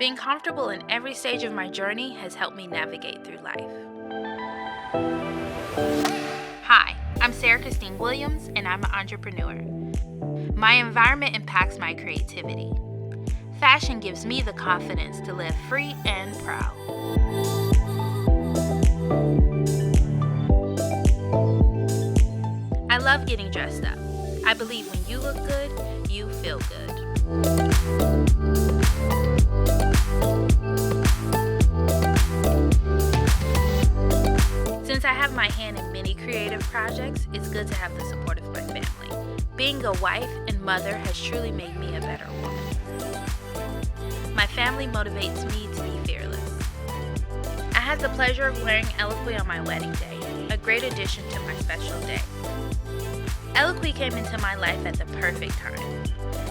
Being comfortable in every stage of my journey has helped me navigate through life. Hi, I'm Sarah Christine Williams, and I'm an entrepreneur. My environment impacts my creativity. Fashion gives me the confidence to live free and proud. I love getting dressed up. I believe when you look good, you feel good. Since I have my hand in many creative projects, it's good to have the support of my family. Being a wife and mother has truly made me a better woman. My family motivates me to be fearless. I had the pleasure of wearing ELOQUII on my wedding day, a great addition to my special day. ELOQUII came into my life at the perfect time.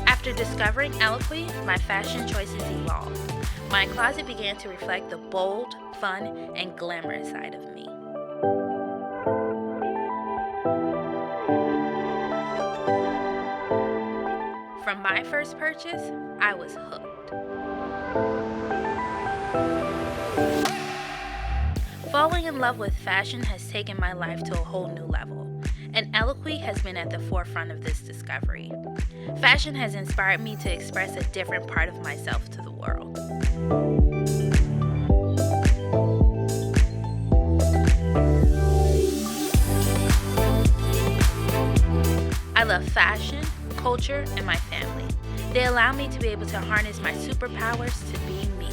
After discovering ELOQUII, my fashion choices evolved. My closet began to reflect the bold, fun, and glamorous side of me. From my first purchase, I was hooked. Falling in love with fashion has taken my life to a whole new level, and ELOQUII has been at the forefront of this discovery. Fashion has inspired me to express a different part of myself to the world. I love fashion, culture, and my family. They allow me to be able to harness my superpowers to be me.